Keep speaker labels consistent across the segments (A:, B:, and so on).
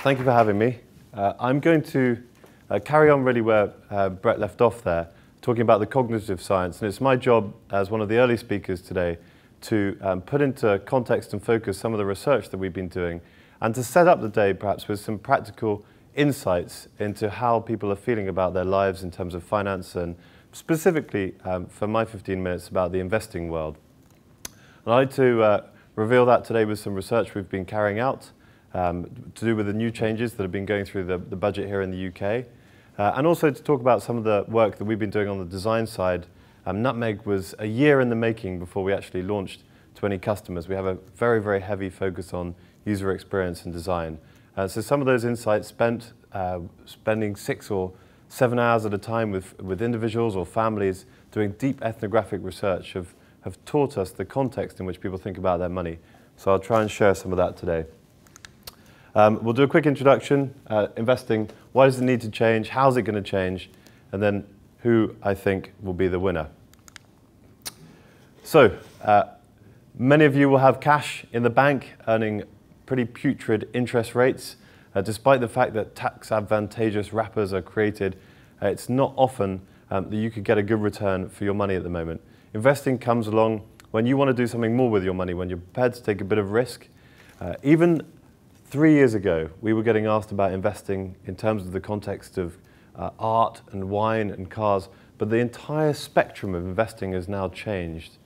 A: Thank you for having me. I'm going to carry on really where Brett left off there, talking about the cognitive science. And it's my job as one of the early speakers today to put into context and focus some of the research that we've been doing and to set up the day perhaps with some practical insights into how people are feeling about their lives in terms of finance and specifically for my 15 minutes about the investing world. And I'd like to reveal that today with some research we've been carrying out to do with the new changes that have been going through the budget here in the UK. And also to talk about some of the work that we've been doing on the design side. Nutmeg was a year in the making before we actually launched to any customers. We have a very, very heavy focus on user experience and design. So some of those insights spending 6 or 7 hours at a time with individuals or families doing deep ethnographic research have taught us the context in which people think about their money. So I'll try and share some of that today. We'll do a quick introduction, investing, why does it need to change, how's it going to change, and then who I think will be the winner. So, many of you will have cash in the bank earning pretty putrid interest rates. Despite the fact that tax advantageous wrappers are created, it's not often that you could get a good return for your money at the moment. Investing comes along when you want to do something more with your money, when you're prepared to take a bit of risk. Even 3 years ago, we were getting asked about investing in terms of the context of art and wine and cars, but the entire spectrum of investing has now changed.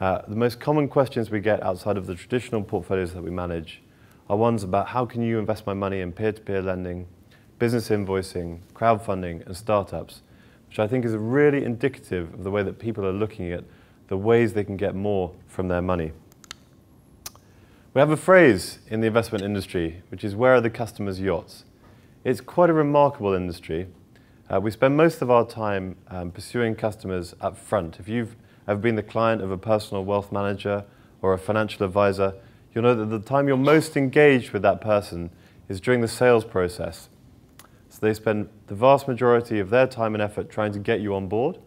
A: The most common questions we get outside of the traditional portfolios that we manage are ones about how can you invest my money in peer-to-peer lending, business invoicing, crowdfunding and startups, which I think is really indicative of the way that people are looking at the ways they can get more from their money. We have a phrase in the investment industry, which is, where are the customers' yachts? It's quite a remarkable industry. We spend most of our time pursuing customers up front. If you've ever been the client of a personal wealth manager or a financial advisor, you'll know that the time you're most engaged with that person is during the sales process. So they spend the vast majority of their time and effort trying to get you on board.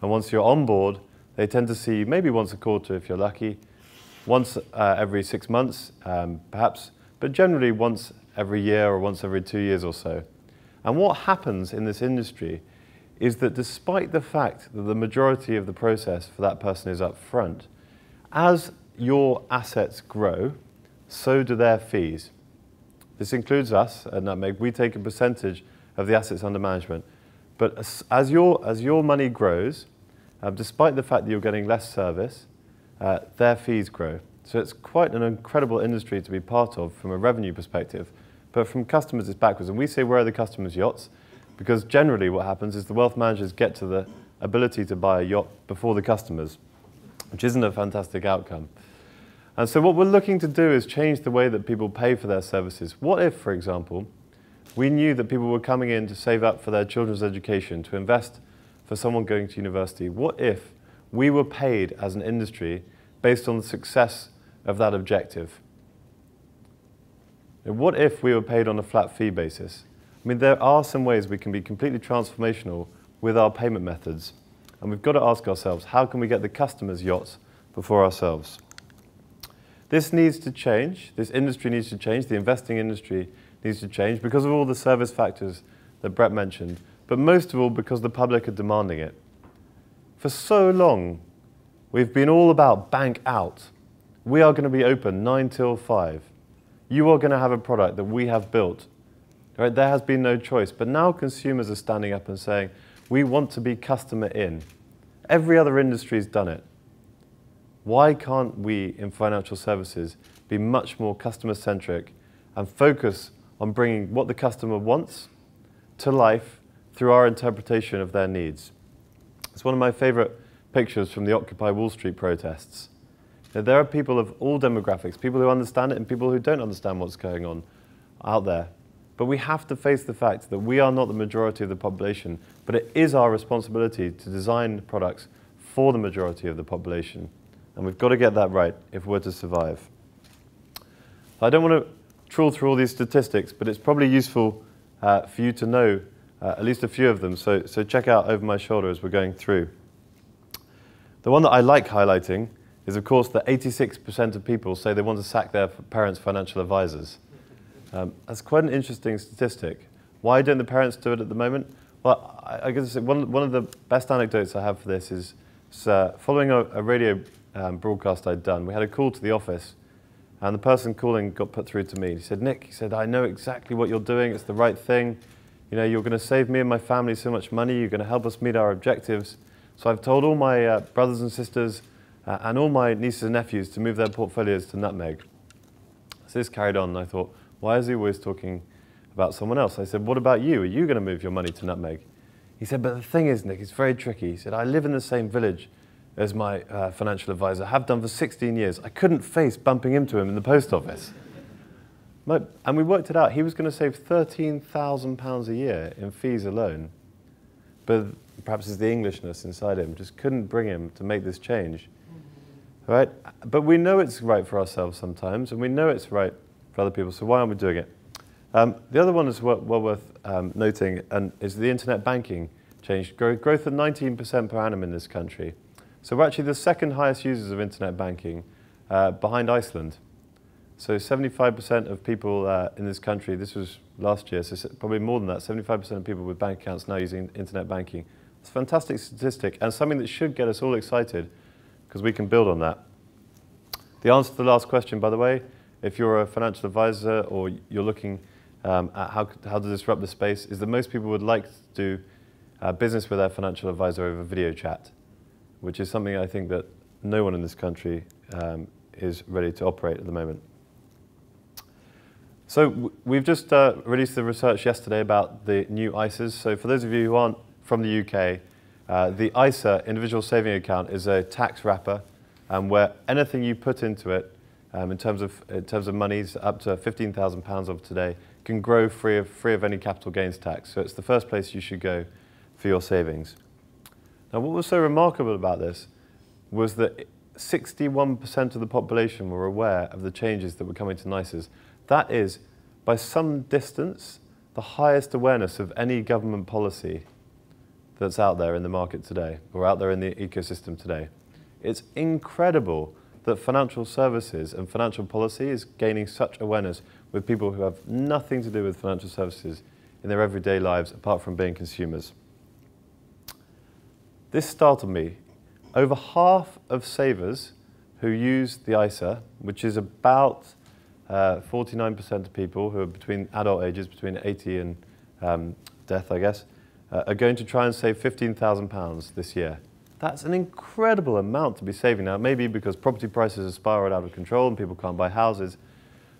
A: And once you're on board, they tend to see you maybe once a quarter if you're lucky, once every 6 months, perhaps, but generally once every year or once every 2 years or so. And what happens in this industry is that despite the fact that the majority of the process for that person is up front, as your assets grow, so do their fees. This includes us at Nutmeg. We take a percentage of the assets under management. But as your money grows, despite the fact that you're getting less service, their fees grow. So it's quite an incredible industry to be part of from a revenue perspective. But from customers, it's backwards. And we say, where are the customers' yachts? Because generally what happens is the wealth managers get to the ability to buy a yacht before the customers, which isn't a fantastic outcome. And so what we're looking to do is change the way that people pay for their services. What if, for example, we knew that people were coming in to save up for their children's education, to invest for someone going to university? What if we were paid as an industry based on the success of that objective? And what if we were paid on a flat fee basis? I mean, there are some ways we can be completely transformational with our payment methods. And we've got to ask ourselves, how can we get the customers' yachts before ourselves? This needs to change. This industry needs to change. The investing industry needs to change because of all the service factors that Brett mentioned, but most of all because the public are demanding it. For so long, we've been all about bank out. We are going to be open 9 till 5. You are going to have a product that we have built. Right? There has been no choice. But now consumers are standing up and saying, we want to be customer in. Every other industry has done it. Why can't we in financial services be much more customer-centric and focus on bringing what the customer wants to life through our interpretation of their needs? It's one of my favorite pictures from the Occupy Wall Street protests. There are people of all demographics, people who understand it and people who don't understand what's going on out there. But we have to face the fact that we are not the majority of the population, but it is our responsibility to design products for the majority of the population. And we've got to get that right if we're to survive. I don't want to trawl through all these statistics, but it's probably useful for you to know at least a few of them. So check out over my shoulder as we're going through. The one that I like highlighting is, of course, that 86% of people say they want to sack their parents' financial advisors. That's quite an interesting statistic. Why don't the parents do it at the moment? Well, I guess one of the best anecdotes I have for this is following a radio broadcast I'd done. We had a call to the office, and the person calling got put through to me. He said, "Nick," he said, "I know exactly what you're doing. It's the right thing. You know, you're going to save me and my family so much money. You're going to help us meet our objectives. So I've told all my brothers and sisters and all my nieces and nephews to move their portfolios to Nutmeg." So this carried on, and I thought, why is he always talking about someone else? I said, "What about you? Are you going to move your money to Nutmeg?" He said, "But the thing is, Nick, it's very tricky." He said, "I live in the same village as my financial advisor, have done for 16 years. I couldn't face bumping into him in the post office." And we worked it out. He was going to save £13,000 a year in fees alone. But perhaps it's the Englishness inside him, just couldn't bring him to make this change. Right? But we know it's right for ourselves sometimes, and we know it's right for other people, so why aren't we doing it? The other one is well worth noting, and is the internet banking change. Growth at 19% per annum in this country. So we're actually the second highest users of internet banking behind Iceland. So 75% of people in this country, this was last year, so probably more than that, 75% of people with bank accounts now using internet banking. It's a fantastic statistic and something that should get us all excited because we can build on that. The answer to the last question, by the way, if you're a financial advisor or you're looking at how to disrupt the space, is that most people would like to do business with their financial advisor over video chat, which is something I think that no one in this country is ready to operate at the moment. So we've just released the research yesterday about the new ISAs. So for those of you who aren't from the UK, the ISA, Individual Saving Account, is a tax wrapper where anything you put into it in terms of monies up to £15,000 of today can grow free of any capital gains tax. So it's the first place you should go for your savings. Now what was so remarkable about this was that 61% of the population were aware of the changes that were coming to ISAs. That is, by some distance, the highest awareness of any government policy that's out there in the market today, or out there in the ecosystem today. It's incredible that financial services and financial policy is gaining such awareness with people who have nothing to do with financial services in their everyday lives apart from being consumers. This startled me. Over half of savers who use the ISA, which is about 49% of people who are between adult ages, between 80 and death, I guess, are going to try and save £15,000 this year. That's an incredible amount to be saving now, maybe because property prices have spiraled out of control and people can't buy houses.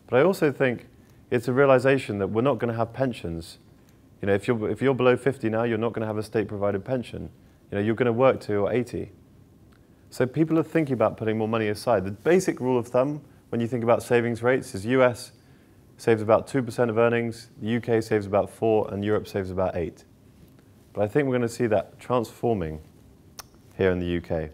A: But I also think it's a realization that we're not going to have pensions. You know, if you're below 50 now, you're not going to have a state-provided pension. You know, you're going to work till you're 80. So people are thinking about putting more money aside. The basic rule of thumb when you think about savings rates is US saves about 2% of earnings, the UK saves about 4%, and Europe saves about 8%. But I think we're going to see that transforming here in the UK.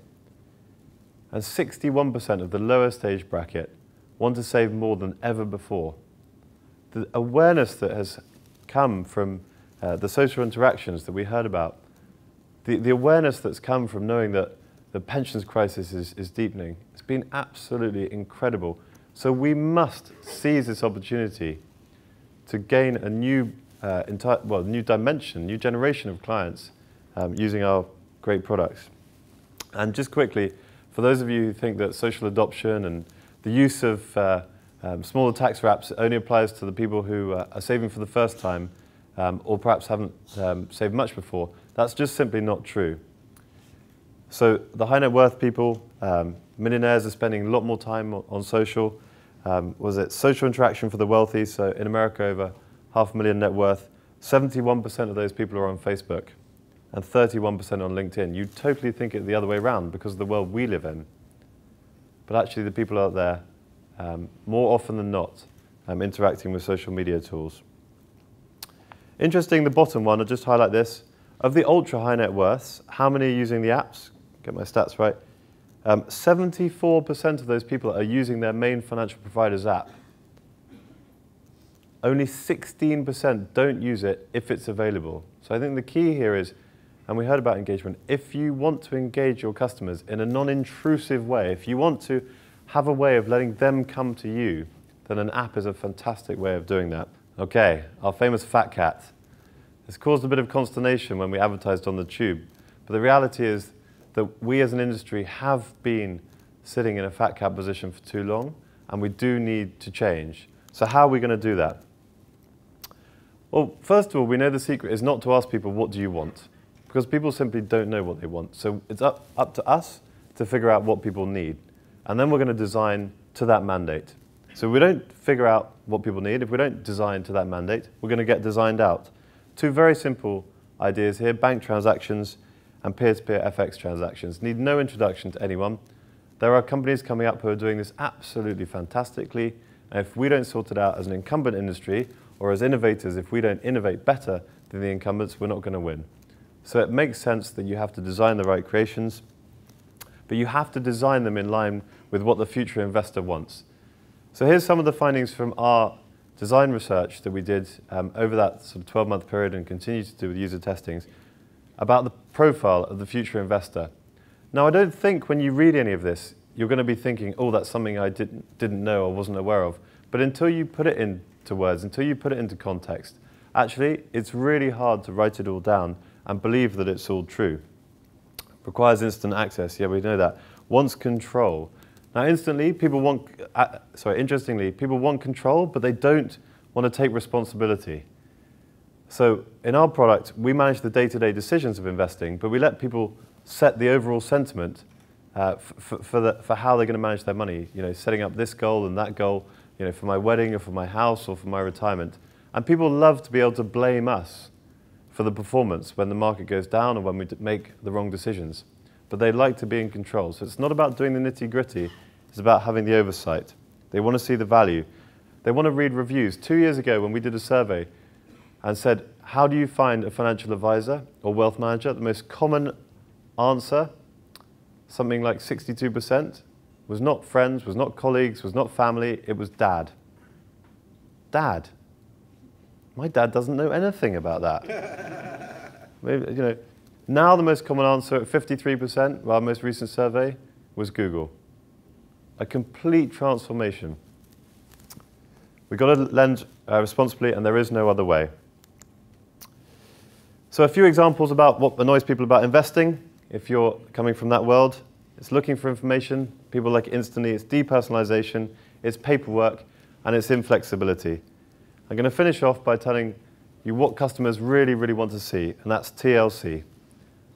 A: And 61% of the lowest age bracket want to save more than ever before. The awareness that has come from the social interactions that we heard about, the awareness that's come from knowing that the pensions crisis is deepening, it's been absolutely incredible. So we must seize this opportunity to gain a new new dimension, new generation of clients using our great products. And just quickly, for those of you who think that social adoption and the use of smaller tax wraps only applies to the people who are saving for the first time or perhaps haven't saved much before, that's just simply not true. So the high net worth people, millionaires are spending a lot more time on social. Was it social interaction for the wealthy? So in America, over 500,000 net worth, 71% of those people are on Facebook and 31% on LinkedIn. You totally think it the other way around because of the world we live in. But actually the people out there, more often than not, interacting with social media tools. Interesting, the bottom one, I'll just highlight this. Of the ultra high net worths, how many are using the apps? Get my stats right. 74% of those people are using their main financial provider's app. Only 16% don't use it if it's available. So I think the key here is, and we heard about engagement, if you want to engage your customers in a non-intrusive way, if you want to have a way of letting them come to you, then an app is a fantastic way of doing that. Okay, our famous fat cat. It's caused a bit of consternation when we advertised on the tube, but the reality is that we as an industry have been sitting in a fat cat position for too long, and we do need to change. So how are we going to do that? Well, first of all, we know the secret is not to ask people, what do you want? Because people simply don't know what they want. So it's up to us to figure out what people need. And then we're going to design to that mandate. So we don't figure out what people need. If we don't design to that mandate, we're going to get designed out. Two very simple ideas here: bank transactions and peer-to-peer FX transactions. Need no introduction to anyone. There are companies coming up who are doing this absolutely fantastically. And if we don't sort it out as an incumbent industry, or as innovators, if we don't innovate better than the incumbents, we're not going to win. So it makes sense that you have to design the right creations, but you have to design them in line with what the future investor wants. So here's some of the findings from our design research that we did over that sort of 12-month period and continue to do with user testings about the profile of the future investor. Now, I don't think when you read any of this, you're going to be thinking, oh, that's something I didn't know or wasn't aware of. But until you put it into words, until you put it into context, actually, it's really hard to write it all down and believe that it's all true. Requires instant access. Yeah, we know that. Wants control. Now, interestingly, people want control, but they don't want to take responsibility. So in our product, we manage the day-to-day decisions of investing, but we let people set the overall sentiment for how they're going to manage their money. You know, setting up this goal and that goal, you know, for my wedding or for my house or for my retirement. And people love to be able to blame us for the performance when the market goes down or when we make the wrong decisions. But they like to be in control. So it's not about doing the nitty-gritty. It's about having the oversight. They want to see the value. They want to read reviews. 2 years ago, when we did a survey and said, how do you find a financial advisor or wealth manager? The most common answer, something like 62%, was not friends, was not colleagues, was not family. It was dad. Dad. My dad doesn't know anything about that. Maybe, you know, now the most common answer at 53%, our most recent survey, was Google. A complete transformation. We've got to lend responsibly, and there is no other way. So a few examples about what annoys people about investing. If you're coming from that world, it's looking for information. People like it instantly. It's depersonalization. It's paperwork, and it's inflexibility. I'm going to finish off by telling you what customers really, really want to see, and that's TLC.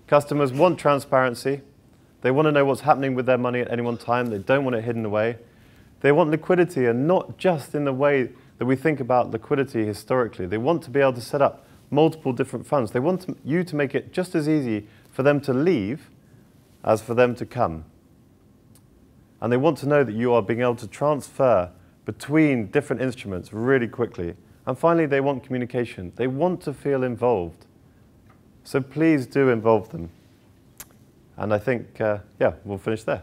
A: Customers want transparency. They want to know what's happening with their money at any one time. They don't want it hidden away. They want liquidity, and not just in the way that we think about liquidity historically. They want to be able to set up multiple different funds. They want you to make it just as easy for them to leave as for them to come. And they want to know that you are being able to transfer between different instruments really quickly. And finally, they want communication. They want to feel involved. So please do involve them. And I think, yeah, we'll finish there.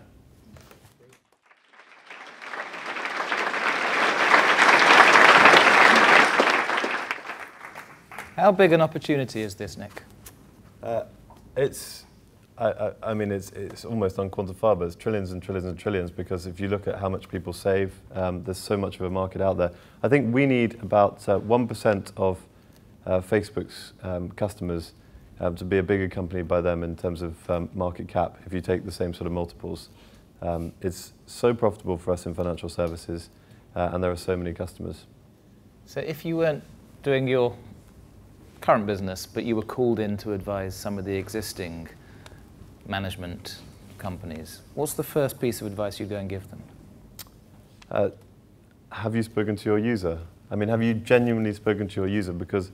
B: How big an opportunity is this, Nick?
A: I mean, it's almost unquantifiable. It's trillions and trillions and trillions, because if you look at how much people save, there's so much of a market out there. I think we need about 1% of Facebook's customers to be a bigger company by them in terms of market cap, if you take the same sort of multiples. It's so profitable for us in financial services, and there are so many customers.
B: So if you weren't doing your current business, but you were called in to advise some of the existing management companies, what's the first piece of advice you'd go and give them?
A: Have you spoken to your user? I mean, have you genuinely spoken to your user? Because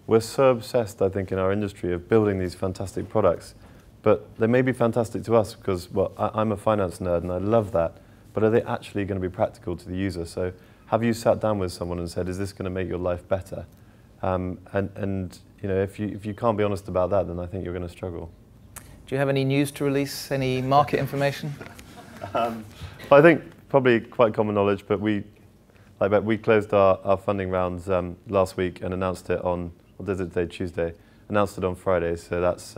A: we're so obsessed, I think, in our industry of building these fantastic products. But they may be fantastic to us because, well, I'm a finance nerd and I love that. But are they actually going to be practical to the user? So have you sat down with someone and said, is this going to make your life better? And you know, if you can't be honest about that, then I think you're going to struggle.
B: Do you have any news to release? Any market information?
A: I think probably quite common knowledge, but we closed our funding rounds last week and announced it on, what is it today, Tuesday? Announced it on Friday, so that's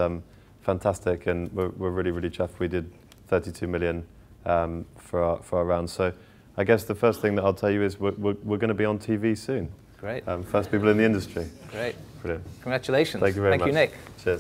A: fantastic, and we're really, really chuffed. We did 32 million for our round. So I guess the first thing that I'll tell you is we're going to be on TV soon.
B: Great.
A: First people in the industry.
B: Great.
A: Brilliant.
B: Congratulations.
A: Thank you very much.
B: Thank you, Nick.
A: Cheers.